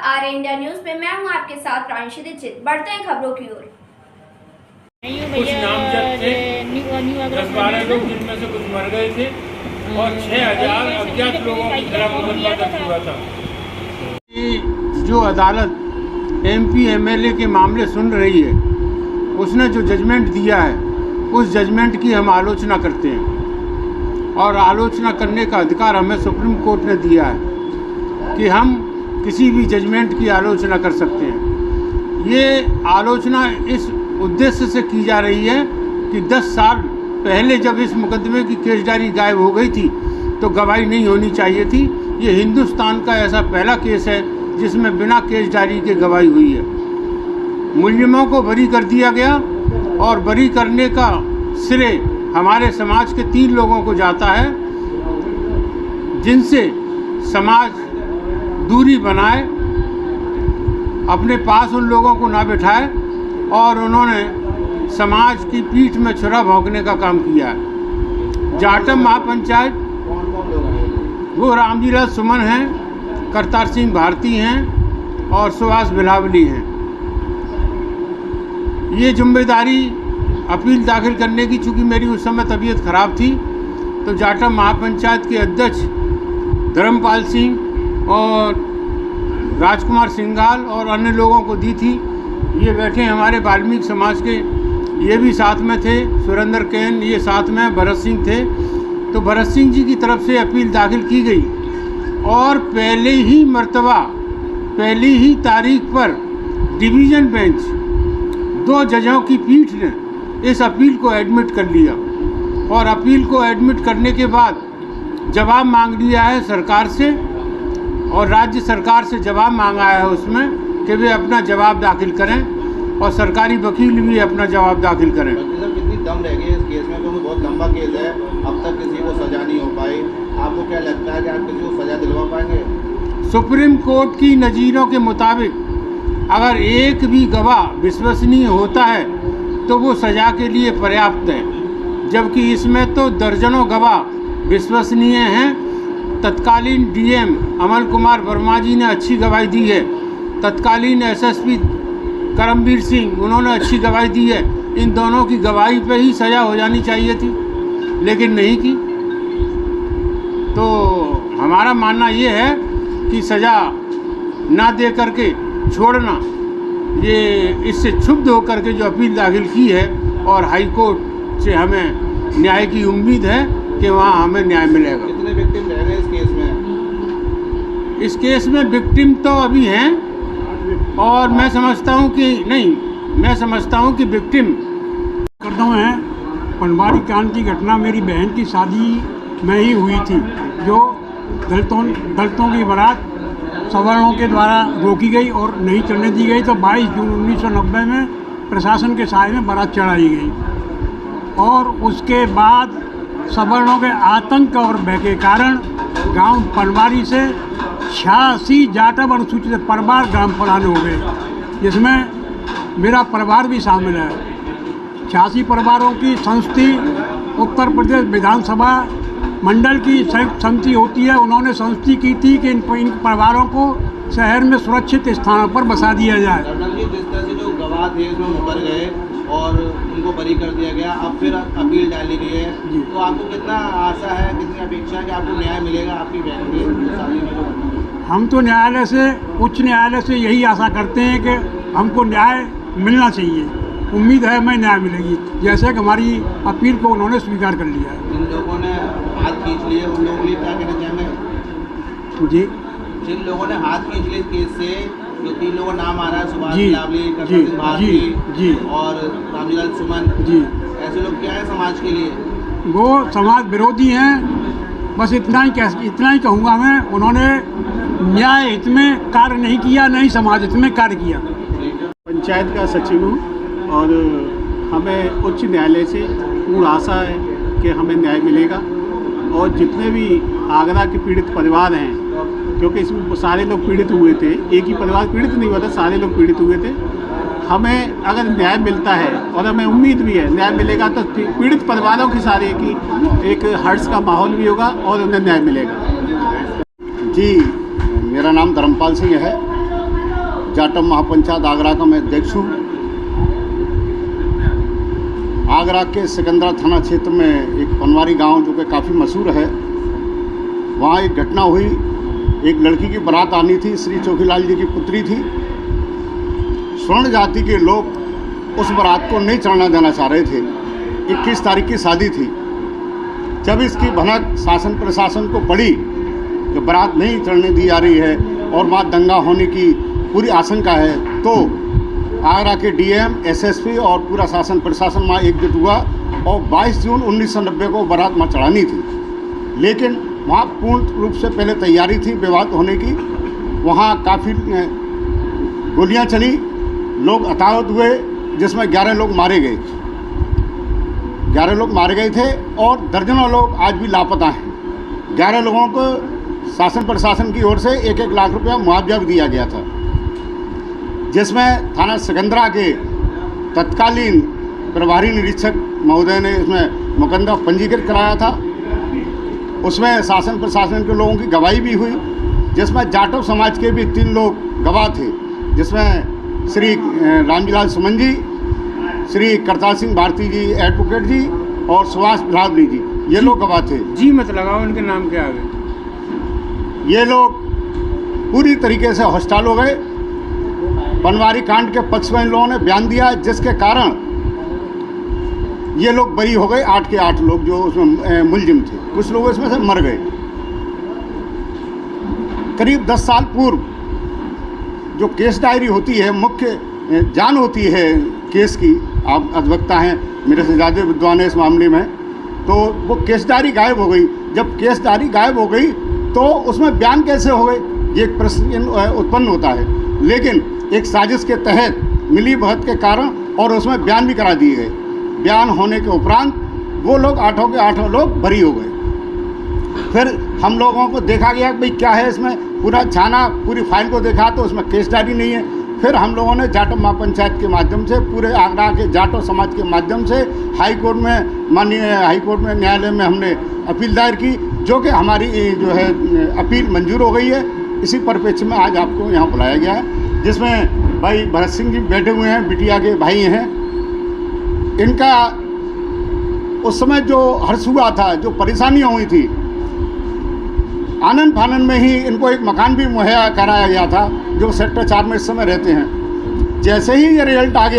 R India news में मैं हूं आपके साथ प्रांशी दीक्षित। बढ़ते हैं खबरों की ओर। कुछ नामजद थे 10-12 लोग, जिनमें से कुछ मर गए थे और 6000 अज्ञात लोगों की खिलाफ मुकदमा दर्ज हुआ था। जो अदालत एमपी एमएलए के मामले सुन रही है, उसने जो जजमेंट दिया है, उस जजमेंट की हम आलोचना करते हैं और आलोचना करने का अधिकार हमें सुप्रीम कोर्ट ने दिया है कि हम किसी भी जजमेंट की आलोचना कर सकते हैं। ये आलोचना इस उद्देश्य से की जा रही है कि 10 साल पहले जब इस मुकदमे की केसडायरी गायब हो गई थी तो गवाही नहीं होनी चाहिए थी। ये हिंदुस्तान का ऐसा पहला केस है जिसमें बिना केसडायरी के गवाही हुई है। मुलजिमों को बरी कर दिया गया और बरी करने का श्रेय हमारे समाज के 3 लोगों को जाता है, जिनसे समाज दूरी बनाए, अपने पास उन लोगों को ना बिठाए और उन्होंने समाज की पीठ में छुरा भोंकने का काम किया है। जाटम महापंचायत वो रामजीलाल सुमन हैं, करतार सिंह भारती हैं और सुभाष बिलावली हैं। ये जिम्मेदारी अपील दाखिल करने की, चूँकि मेरी उस समय तबीयत खराब थी, तो जाटम महापंचायत के अध्यक्ष धर्मपाल सिंह और राजकुमार सिंघाल और अन्य लोगों को दी थी। ये बैठे हमारे वाल्मीकि समाज के, ये भी साथ में थे, सुरेंद्र कैन ये साथ में, भरत सिंह थे। तो भरत सिंह जी की तरफ से अपील दाखिल की गई और पहले ही मर्तबा, पहली ही तारीख पर डिवीज़न बेंच 2 जजों की पीठ ने इस अपील को एडमिट कर लिया और अपील को एडमिट करने के बाद जवाब मांग लिया है सरकार से और राज्य सरकार से जवाब मांगा है उसमें कि वे अपना जवाब दाखिल करें और सरकारी वकील भी अपना जवाब दाखिल करें। कितनी दम रह गई इस केस में, क्योंकि बहुत लंबा केस है, अब तक किसी को सजा नहीं हो पाई। आपको क्या लगता है कि आप किसी को सजा दिलवा पाएंगे? सुप्रीम कोर्ट की नज़ीरों के मुताबिक अगर एक भी गवाह विश्वसनीय होता है तो वो सजा के लिए पर्याप्त है, जबकि इसमें तो दर्जनों गवाह विश्वसनीय हैं। तत्कालीन डीएम अमल कुमार वर्मा जी ने अच्छी गवाही दी है, तत्कालीन एसएसपी करमवीर सिंह उन्होंने अच्छी गवाही दी है। इन दोनों की गवाही पे ही सज़ा हो जानी चाहिए थी, लेकिन नहीं की। तो हमारा मानना ये है कि सज़ा ना दे करके छोड़ना, ये इससे क्षुब्ध होकर के जो अपील दाखिल की है और हाई कोर्ट से हमें न्याय की उम्मीद है कि वहाँ हमें न्याय मिलेगा। कितने विक्टिम रह गए इस केस में? इस केस में विक्टिम तो अभी हैं और मैं समझता हूँ कि विक्टिम करता हूँ है। पनवाड़ी कांड की घटना मेरी बहन की शादी में ही हुई थी, जो दलितों की बारात सवर्णों के द्वारा रोकी गई और नहीं चलने दी गई। तो 22 जून 1990 में प्रशासन के साय में बारात चढ़ाई गई और उसके बाद सवर्णों के आतंक और भय के कारण गांव पनवाड़ी से 86 जाटव अनुसूचित परिवार ग्राम फलाने हो गए, जिसमें मेरा परिवार भी शामिल है। 86 परिवारों की संस्थि उत्तर प्रदेश विधानसभा मंडल की संयुक्त समिति होती है। उन्होंने संस्थि की थी कि इन परिवारों को शहर में सुरक्षित स्थानों पर बसा दिया जाए। जिस तरह से जो गवाह थे उसमें मुकर गए और उनको बरी कर दिया गया, अब फिर अपील डाली गई है, तो आपको कितना आशा है, कितनी अपेक्षा है कि आपको न्याय मिलेगा आपकी बहन की शादी में? हम तो न्यायालय से, उच्च न्यायालय से यही आशा करते हैं कि हमको न्याय मिलना चाहिए। उम्मीद है हमें न्याय मिलेगी, जैसे कि हमारी अपील को उन्होंने स्वीकार कर लिया है। जिन लोगों ने हाथ खींच लिए उन लोगों के लिए क्या कहना चाहेंगे? जी, जिन लोगों ने हाथ खींच लिए केस से, जो 3 लोगों का नाम आ रहा है, सुभाष बिलावली, जी, भारती और रामजीलाल सुमन जी, ऐसे लोग क्या है समाज के लिए? वो समाज विरोधी हैं। बस इतना ही कहूँगा मैं, उन्होंने न्याय हित में कार्य नहीं किया, नहीं समाज हित में कार्य किया। पंचायत का सचिव हूँ और हमें उच्च न्यायालय से पूर्ण आशा है कि हमें न्याय मिलेगा और जितने भी आगरा के पीड़ित परिवार हैं, क्योंकि इसमें सारे लोग पीड़ित हुए थे, एक ही परिवार पीड़ित नहीं हुआ था, सारे लोग पीड़ित हुए थे। हमें अगर न्याय मिलता है और हमें उम्मीद भी है न्याय मिलेगा तो पीड़ित परिवारों की सारे की एक हर्ष का माहौल भी होगा और उन्हें न्याय मिलेगा। जी, मेरा नाम धर्मपाल सिंह है जाटव महापंचायत आगरा का मैं अध्यक्ष हूँ। आगरा के सिकंदरा थाना क्षेत्र में एक पनवारी गांव जो कि काफ़ी मशहूर है, वहाँ एक घटना हुई। एक लड़की की बारात आनी थी, श्री चोखीलाल जी की पुत्री थी। स्वर्ण जाति के लोग उस बारात को नहीं चढ़ना देना चाह रहे थे। 21 तारीख की शादी थी। जब इसकी भनक शासन प्रशासन को पड़ी कि बारात नहीं चढ़ने दी जा रही है और वहाँ दंगा होने की पूरी आशंका है, तो आगरा के डीएम, एसएसपी और पूरा शासन प्रशासन वहाँ एकजुट हुआ और 22 जून 1990 को बारात वहाँ चढ़ानी थी। लेकिन वहाँ पूर्ण रूप से पहले तैयारी थी विवाद होने की। वहाँ काफ़ी गोलियाँ चली, लोग हताहत हुए, जिसमें 11 लोग मारे गए। 11 लोग मारे गए थे और दर्जनों लोग आज भी लापता हैं। 11 लोगों को शासन प्रशासन की ओर से 1-1 लाख रुपया मुआवजा भी दिया गया था, जिसमें थाना सिकंदरा के तत्कालीन प्रभारी निरीक्षक महोदय ने इसमें मुकदमा पंजीकृत कराया था। उसमें शासन प्रशासन के लोगों की गवाही भी हुई, जिसमें जाटव समाज के भी 3 लोग गवाह थे, जिसमें श्री रामजीलाल सुमन जी, श्री करतार सिंह भारती जी एडवोकेट जी और सुभाष बिलावली जी, ये लोग गवाह थे। जी मत लगाओ, इनके नाम क्या आगे। ये लोग पूरी तरीके से हॉस्टाइल हो गए। पनवारी कांड के पक्ष में इन लोगों ने बयान दिया, जिसके कारण ये लोग बरी हो गए। 8 के 8 लोग जो उसमें मुलजिम थे, कुछ लोग इसमें से मर गए। करीब 10 साल पूर्व जो केस डायरी होती है, मुख्य जान होती है केस की, आप अधिवक्ता हैं, मेरे से ज़्यादा विद्वान है इस मामले में, तो वो केस डायरी गायब हो गई। जब केस डायरी गायब हो गई तो उसमें बयान कैसे हो गए, ये एक प्रश्न उत्पन्न होता है। लेकिन एक साजिश के तहत मिली भगत के कारण और उसमें बयान भी करा दिए गए। बयान होने के उपरांत वो लोग 8 के 8 लोग बरी हो गए। फिर हम लोगों को देखा गया कि भाई क्या है इसमें, पूरा छाना, पूरी फाइल को देखा तो उसमें केस डायरी नहीं है। फिर हम लोगों ने जाटव महापंचायत के माध्यम से, पूरे आगरा के जाटव समाज के माध्यम से हाई कोर्ट में, माननीय हाई कोर्ट में, न्यायालय में हमने अपील दायर की, जो कि हमारी जो है अपील मंजूर हो गई है। इसी परिप्रेक्ष्य में आज आपको यहाँ बुलाया गया है, जिसमें भाई भरत सिंह जी बैठे हुए हैं, बिटिया के भाई हैं। इनका उस समय जो हर्ष हुआ था, जो परेशानियाँ हुई थी, आनंद फानन में ही इनको एक मकान भी मुहैया कराया गया था, जो सेक्टर 4 में इस समय रहते हैं। जैसे ही ये रिजल्ट आ गया,